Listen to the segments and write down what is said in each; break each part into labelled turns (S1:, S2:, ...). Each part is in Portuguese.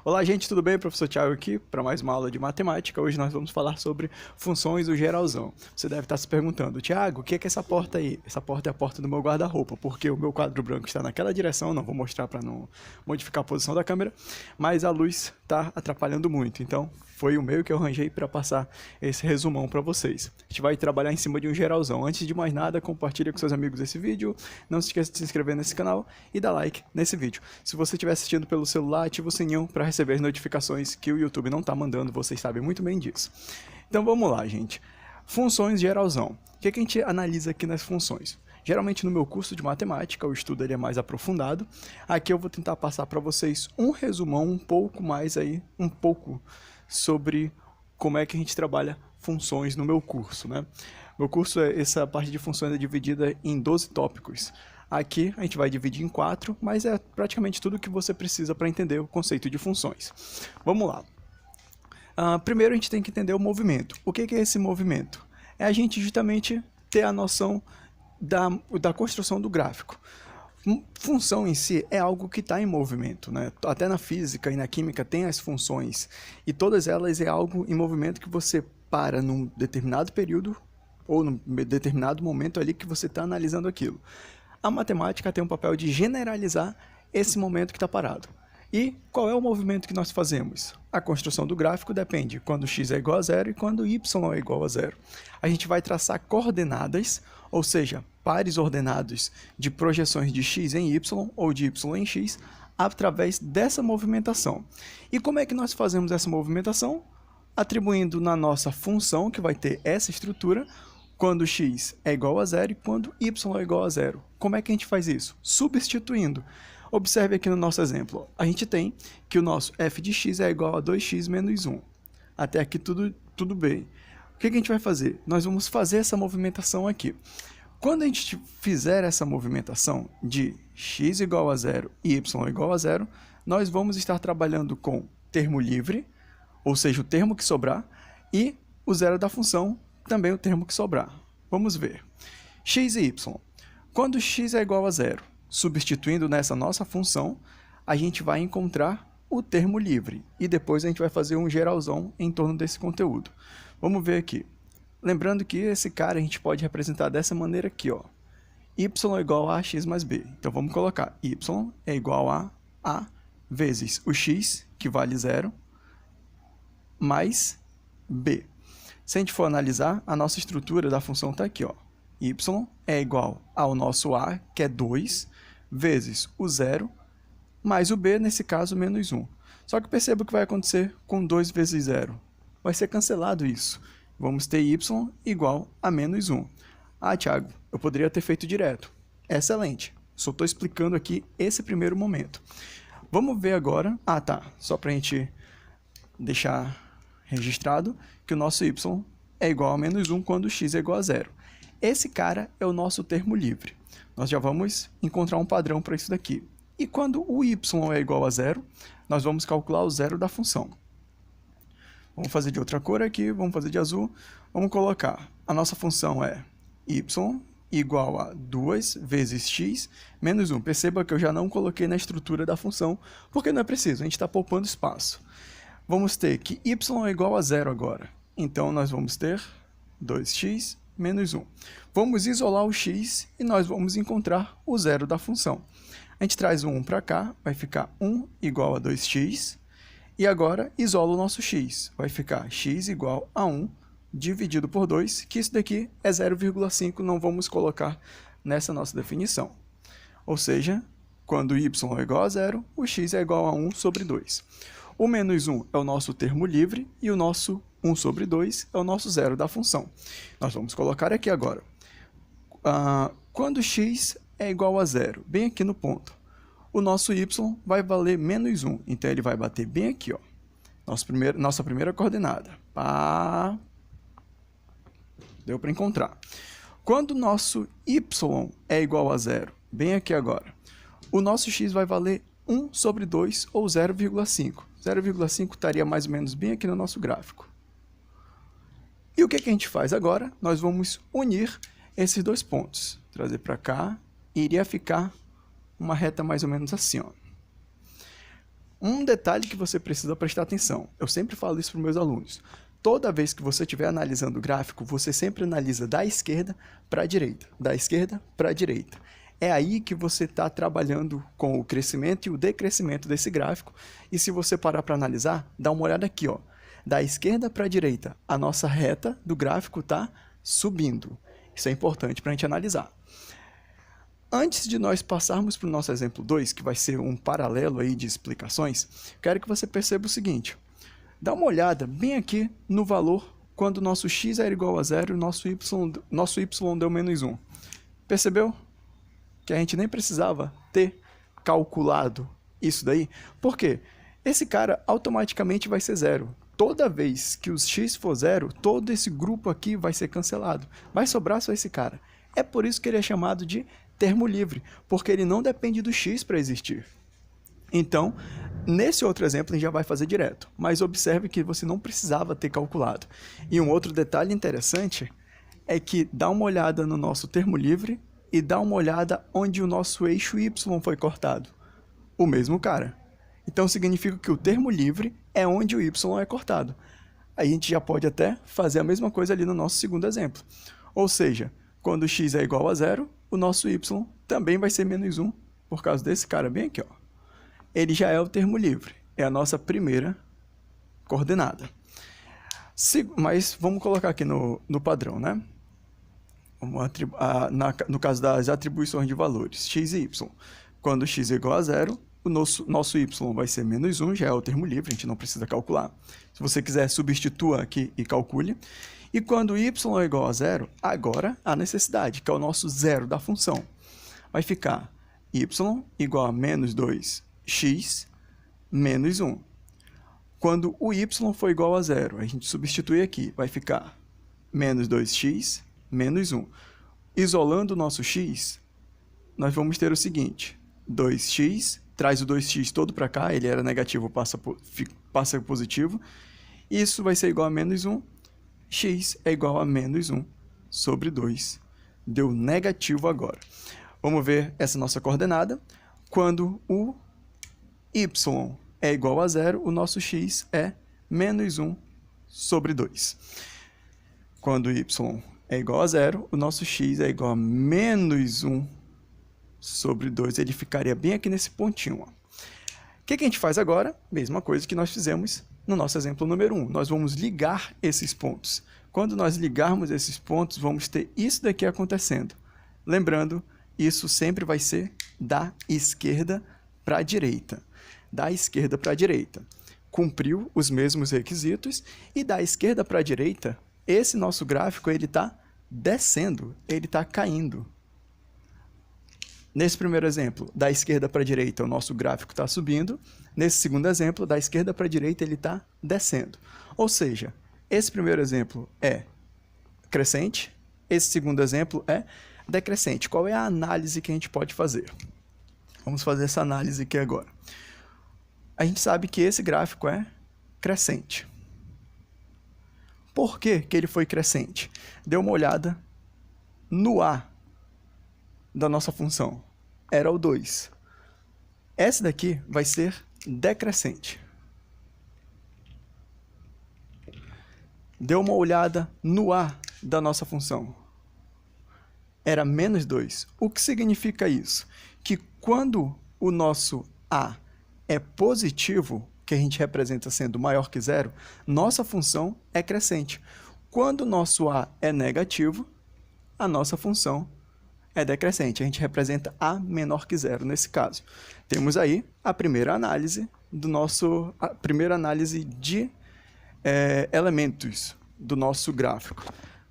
S1: Olá, gente, tudo bem? Professor Thiago aqui para mais uma aula de matemática. Hoje nós vamos falar sobre funções do geralzão. Você deve estar se perguntando, Thiago, o que é essa porta aí? Essa porta é a porta do meu guarda-roupa, porque o meu quadro branco está naquela direção, não vou mostrar para não modificar a posição da câmera, mas a luz está atrapalhando muito, então foi o meio que eu arranjei para passar esse resumão para vocês. A gente vai trabalhar em cima de um geralzão. Antes de mais nada, compartilha com seus amigos esse vídeo, não se esqueça de se inscrever nesse canal e dar like nesse vídeo. Se você estiver assistindo pelo celular, ativa o sininho para receber as notificações que o YouTube não está mandando, vocês sabem muito bem disso. Então vamos lá, gente. Funções geralzão. O que a gente analisa aqui nas funções? Geralmente no meu curso de matemática, o estudo ele é mais aprofundado. Aqui eu vou tentar passar para vocês um resumão um pouco mais aí, sobre como é que a gente trabalha funções no meu curso, né? Meu curso, essa parte de funções é dividida em 12 tópicos. Aqui a gente vai dividir em 4, mas é praticamente tudo que você precisa para entender o conceito de funções. Vamos lá. Primeiro a gente tem que entender o movimento. O que é esse movimento? É a gente justamente ter a noção da construção do gráfico. Função em si é algo que está em movimento, né? Até na física e na química tem as funções, e todas elas é algo em movimento que você para num determinado período ou num determinado momento ali que você está analisando aquilo. A matemática tem um papel de generalizar esse momento que está parado. E qual é o movimento que nós fazemos? A construção do gráfico depende quando x é igual a zero e quando y é igual a zero. A gente vai traçar coordenadas, ou seja, pares ordenados de projeções de x em y ou de y em x, através dessa movimentação. E como é que nós fazemos essa movimentação? Atribuindo na nossa função, que vai ter essa estrutura, quando x é igual a zero e quando y é igual a zero. Como é que a gente faz isso? Substituindo. Observe aqui no nosso exemplo. A gente tem que o nosso f de x é igual a 2x menos 1. Até aqui tudo bem. O que a gente vai fazer? Nós vamos fazer essa movimentação aqui. Quando a gente fizer essa movimentação de x igual a zero e y igual a zero, nós vamos estar trabalhando com termo livre, ou seja, o termo que sobrar, e o zero da função, também o termo que sobrar. Vamos ver. X e y. Quando x é igual a zero, substituindo nessa nossa função, a gente vai encontrar o termo livre. E depois a gente vai fazer um geralzão em torno desse conteúdo. Vamos ver aqui. Lembrando que esse cara a gente pode representar dessa maneira aqui, ó. Y é igual a x mais b. Então vamos colocar y é igual a vezes o x, que vale zero, mais b. Se a gente for analisar, a nossa estrutura da função está aqui, ó. Y é igual ao nosso a, que é 2, vezes o zero, mais o b, nesse caso, menos 1. Só que perceba o que vai acontecer com 2 vezes 0. Vai ser cancelado isso. Vamos ter y igual a menos 1. Ah, Thiago, eu poderia ter feito direto. Excelente. Só estou explicando aqui esse primeiro momento. Vamos ver agora... Só para a gente deixar registrado que o nosso y é igual a menos 1 quando x é igual a 0. Esse cara é o nosso termo livre. Nós já vamos encontrar um padrão para isso daqui. E quando o y é igual a 0, nós vamos calcular o zero da função. Vamos fazer de outra cor aqui, vamos fazer de azul. Vamos colocar, a nossa função é y igual a 2 vezes x menos 1. Perceba que eu já não coloquei na estrutura da função, porque não é preciso, a gente está poupando espaço. Vamos ter que y é igual a 0 agora. Então, nós vamos ter 2x menos 1. Vamos isolar o x e nós vamos encontrar o zero da função. A gente traz o 1 para cá, vai ficar 1 igual a 2x. E agora, isola o nosso x. Vai ficar x igual a 1 dividido por 2, que isso daqui é 0,5, não vamos colocar nessa nossa definição. Ou seja, quando y é igual a 0, o x é igual a 1 sobre 2. O menos 1 é o nosso termo livre e o nosso 1 sobre 2 é o nosso zero da função. Nós vamos colocar aqui agora. Quando x é igual a 0, bem aqui no ponto, o nosso y vai valer menos 1. Então, ele vai bater bem aqui, ó. Nossa primeira coordenada. Deu para encontrar. Quando o nosso y é igual a 0, bem aqui agora, o nosso x vai valer 1 sobre 2 ou 0,5. 0,5 estaria mais ou menos bem aqui no nosso gráfico. E o que a gente faz agora? Nós vamos unir esses dois pontos. Trazer para cá e iria ficar uma reta mais ou menos assim, ó. Um detalhe que você precisa prestar atenção, eu sempre falo isso para os meus alunos. Toda vez que você estiver analisando o gráfico, você sempre analisa da esquerda para a direita, da esquerda para a direita. É aí que você está trabalhando com o crescimento e o decrescimento desse gráfico. E se você parar para analisar, dá uma olhada aqui, ó. Da esquerda para a direita, a nossa reta do gráfico está subindo. Isso é importante para a gente analisar. Antes de nós passarmos para o nosso exemplo 2, que vai ser um paralelo aí de explicações, quero que você perceba o seguinte. Dá uma olhada bem aqui no valor quando o nosso x era igual a 0 e o nosso y deu menos 1. Percebeu? Que a gente nem precisava ter calculado isso daí. Por quê? Esse cara automaticamente vai ser 0. Toda vez que os x for 0, todo esse grupo aqui vai ser cancelado. Vai sobrar só esse cara. É por isso que ele é chamado de termo livre, porque ele não depende do x para existir. Então, nesse outro exemplo, a gente já vai fazer direto. Mas observe que você não precisava ter calculado. E um outro detalhe interessante é que dá uma olhada no nosso termo livre e dá uma olhada onde o nosso eixo y foi cortado. O mesmo cara. Então, significa que o termo livre é onde o y é cortado. A gente já pode até fazer a mesma coisa ali no nosso segundo exemplo. Ou seja, quando x é igual a 0, o nosso y também vai ser menos 1, por causa desse cara bem aqui, ó. Ele já é o termo livre, é a nossa primeira coordenada. Mas vamos colocar aqui no padrão, né? No caso das atribuições de valores, x e y. Quando x é igual a 0, o nosso y vai ser menos 1, já é o termo livre, a gente não precisa calcular. Se você quiser, substitua aqui e calcule. E quando y é igual a 0, agora a necessidade, que é o nosso zero da função. Vai ficar y igual a menos 2x menos 1. Quando o y for igual a 0, a gente substitui aqui, vai ficar menos 2x menos 1. Isolando o nosso x, nós vamos ter o seguinte, 2x, traz o 2x todo para cá, ele era negativo, passa positivo, isso vai ser igual a menos 1, x é igual a menos 1 sobre 2. Deu negativo agora. Vamos ver essa nossa coordenada. Quando o y é igual a 0, o nosso x é menos 1 sobre 2. Quando y é igual a 0, o nosso x é igual a menos 1 sobre 2. Ele ficaria bem aqui nesse pontinho, ó. O que a gente faz agora? Mesma coisa que nós fizemos no nosso exemplo número 1. Nós vamos ligar esses pontos. Quando nós ligarmos esses pontos, vamos ter isso daqui acontecendo. Lembrando, isso sempre vai ser da esquerda para a direita. Da esquerda para a direita. Cumpriu os mesmos requisitos e da esquerda para a direita, esse nosso gráfico ele está descendo, ele está caindo. Nesse primeiro exemplo, da esquerda para a direita, o nosso gráfico está subindo. Nesse segundo exemplo, da esquerda para a direita, ele está descendo. Ou seja, esse primeiro exemplo é crescente, esse segundo exemplo é decrescente. Qual é a análise que a gente pode fazer? Vamos fazer essa análise aqui agora. A gente sabe que esse gráfico é crescente. Por que que ele foi crescente? Dê uma olhada no A da nossa função. Era o 2. Essa daqui vai ser decrescente. Dê uma olhada no A da nossa função. Era menos 2. O que significa isso? Que quando o nosso A é positivo, que a gente representa sendo maior que 0, nossa função é crescente. Quando o nosso A é negativo, a nossa função é decrescente. A gente representa A menor que 0 nesse caso. Temos aí a primeira análise de elementos do nosso gráfico.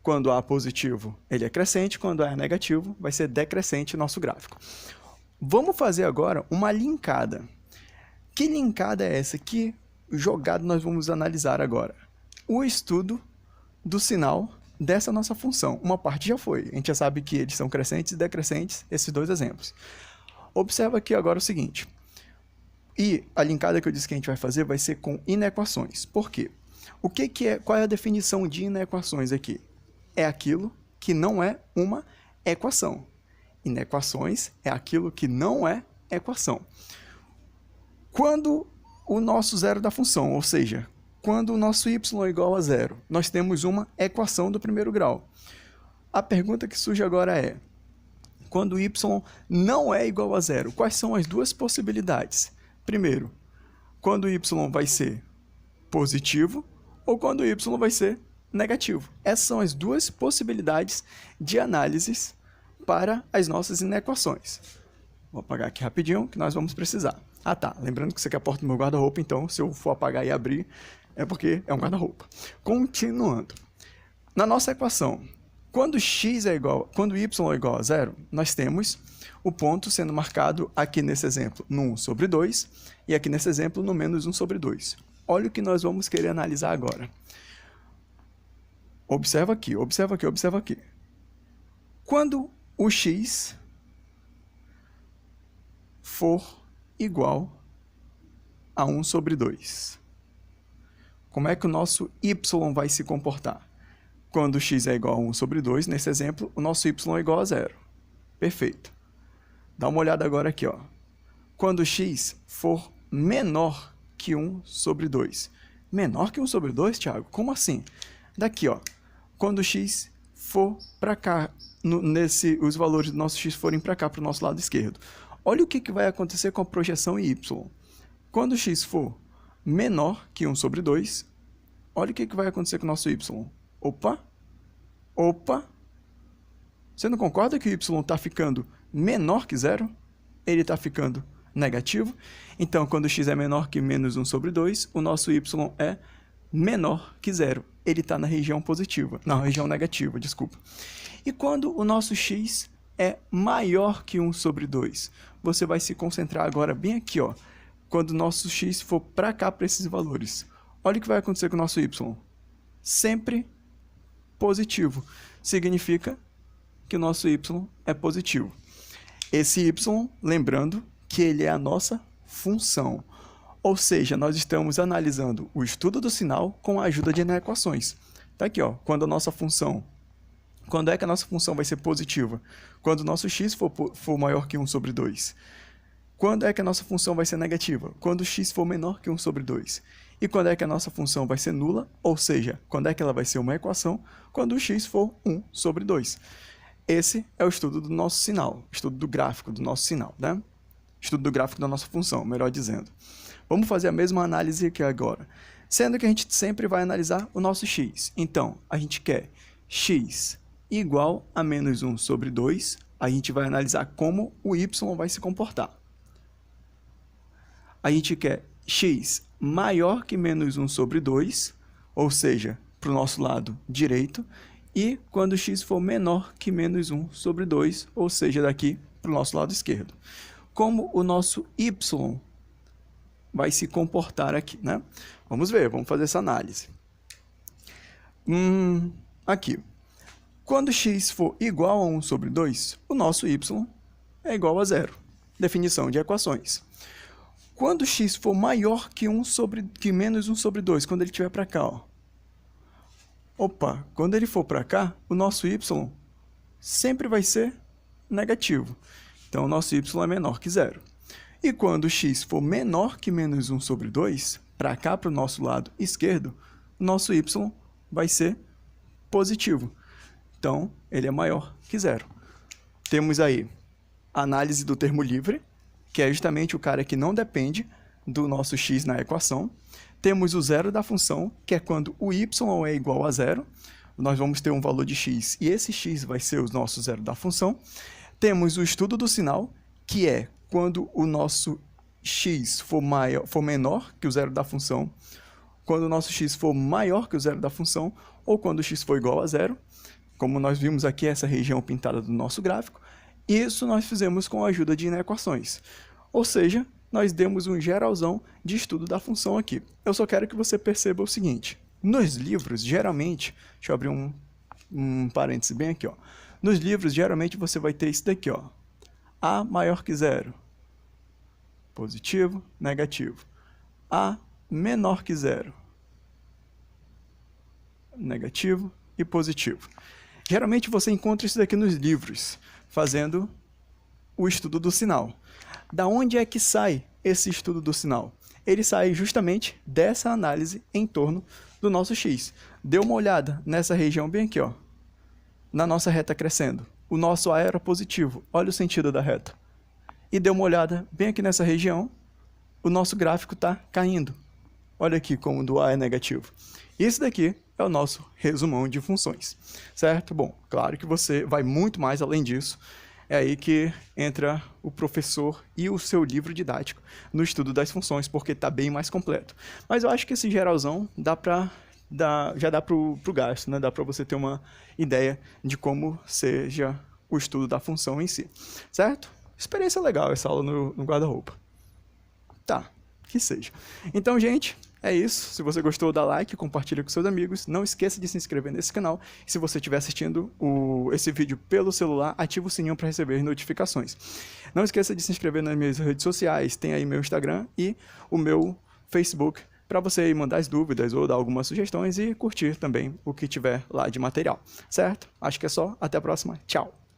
S1: Quando A é positivo, ele é crescente. Quando A é negativo, vai ser decrescente o nosso gráfico. Vamos fazer agora uma linkada. Que linkada é essa? Que jogada nós vamos analisar agora? O estudo do sinal dessa nossa função. Uma parte já foi. A gente já sabe que eles são crescentes e decrescentes, esses dois exemplos. Observa aqui agora o seguinte. E a linkada que eu disse que a gente vai fazer vai ser com inequações. Por quê? Qual é a definição de inequações aqui? É aquilo que não é uma equação. Inequações é aquilo que não é equação. Quando o nosso zero da função, ou seja, quando o nosso y é igual a zero, nós temos uma equação do primeiro grau. A pergunta que surge agora é, quando y não é igual a zero, quais são as duas possibilidades? Primeiro, quando y vai ser positivo ou quando y vai ser negativo. Essas são as duas possibilidades de análises para as nossas inequações. Vou apagar aqui rapidinho, que nós vamos precisar. Ah tá, lembrando que isso aqui é a porta do meu guarda-roupa, então se eu for apagar e abrir, é porque é um guarda-roupa. Continuando. Na nossa equação, quando y é igual a zero, nós temos o ponto sendo marcado aqui nesse exemplo no 1 sobre 2 e aqui nesse exemplo no menos 1 sobre 2. Olha o que nós vamos querer analisar agora. Observa aqui, observa aqui, observa aqui. Quando o x for igual a 1 sobre 2, como é que o nosso y vai se comportar? Quando x é igual a 1 sobre 2, nesse exemplo, o nosso y é igual a zero. Perfeito. Dá uma olhada agora aqui, ó. Quando x for menor que 1 sobre 2. Menor que 1 sobre 2, Thiago? Como assim? Daqui, ó. Quando x for para cá, os valores do nosso x forem para cá, para o nosso lado esquerdo. Olha o que vai acontecer com a projeção em y. Quando x for menor que 1 sobre 2, olha o que vai acontecer com o nosso y. Opa! Opa! Você não concorda que o y está ficando menor que zero? Ele está ficando negativo. Então, quando x é menor que menos 1 sobre 2, o nosso y é menor que zero. Ele está na região positiva, na região negativa, desculpa. E quando o nosso x é maior que 1 sobre 2, você vai se concentrar agora bem aqui, ó. Quando o nosso x for para cá, para esses valores. Olha o que vai acontecer com o nosso y. Sempre positivo. Significa que o nosso y é positivo. Esse y, lembrando que ele é a nossa função. Ou seja, nós estamos analisando o estudo do sinal com a ajuda de inequações. Tá aqui, ó, quando é que a nossa função vai ser positiva? Quando o nosso x for maior que 1 sobre 2. Quando é que a nossa função vai ser negativa? Quando x for menor que 1 sobre 2. E quando é que a nossa função vai ser nula? Ou seja, quando é que ela vai ser uma equação? Quando o x for 1 sobre 2. Esse é o estudo do nosso sinal, estudo do gráfico do nosso sinal, né? Estudo do gráfico da nossa função, melhor dizendo. Vamos fazer a mesma análise aqui agora. Sendo que a gente sempre vai analisar o nosso x. Então, a gente quer x igual a menos 1 sobre 2. A gente vai analisar como o y vai se comportar. A gente quer x maior que menos 1 sobre 2, ou seja, para o nosso lado direito. E quando x for menor que menos 1 sobre 2, ou seja, daqui para o nosso lado esquerdo. Como o nosso y vai se comportar aqui, né? Vamos ver, vamos fazer essa análise. Aqui. Quando x for igual a 1 sobre 2, o nosso y é igual a zero. Definição de equações. Quando x for maior que menos 1 sobre 2, quando ele estiver para cá, ó. Opa, quando ele for para cá, o nosso y sempre vai ser negativo. Então, o nosso y é menor que zero. E quando x for menor que menos 1 sobre 2, para cá, para o nosso lado esquerdo, o nosso y vai ser positivo. Então, ele é maior que zero. Temos aí a análise do termo livre, que é justamente o cara que não depende do nosso x na equação. Temos o zero da função, que é quando o y é igual a zero. Nós vamos ter um valor de x, e esse x vai ser o nosso zero da função. Temos o estudo do sinal, que é quando o nosso x for menor que o zero da função, quando o nosso x for maior que o zero da função, ou quando o x for igual a zero, como nós vimos aqui essa região pintada do nosso gráfico. Isso nós fizemos com a ajuda de inequações. Ou seja, nós demos um geralzão de estudo da função aqui. Eu só quero que você perceba o seguinte. Nos livros, geralmente, deixa eu abrir um parêntese bem aqui, ó. Nos livros, geralmente, você vai ter isso daqui, ó. A maior que zero. Positivo, negativo. A menor que zero. Negativo e positivo. Geralmente, você encontra isso daqui nos livros, fazendo o estudo do sinal. Da onde é que sai esse estudo do sinal? ele sai justamente dessa análise em torno do nosso x. Dê uma olhada nessa região bem aqui, ó, na nossa reta crescendo. O nosso A era positivo, olha o sentido da reta. E dê uma olhada bem aqui nessa região, o nosso gráfico está caindo. Olha aqui como o do A é negativo. Isso daqui é o nosso resumão de funções, certo? Bom, claro que você vai muito mais além disso. É aí que entra o professor e o seu livro didático no estudo das funções, porque está bem mais completo. Mas eu acho que esse geralzão já dá para o gasto, né? Dá para você ter uma ideia de como seja o estudo da função em si, certo? Experiência legal essa aula no guarda-roupa. Tá, que seja. Então, gente, é isso. Se você gostou, dá like, compartilha com seus amigos. Não esqueça de se inscrever nesse canal. E se você estiver assistindo esse vídeo pelo celular, ativa o sininho para receber notificações. Não esqueça de se inscrever nas minhas redes sociais. Tem aí meu Instagram e o meu Facebook para você mandar as dúvidas ou dar algumas sugestões e curtir também o que tiver lá de material, certo? Acho que é só. Até a próxima. Tchau!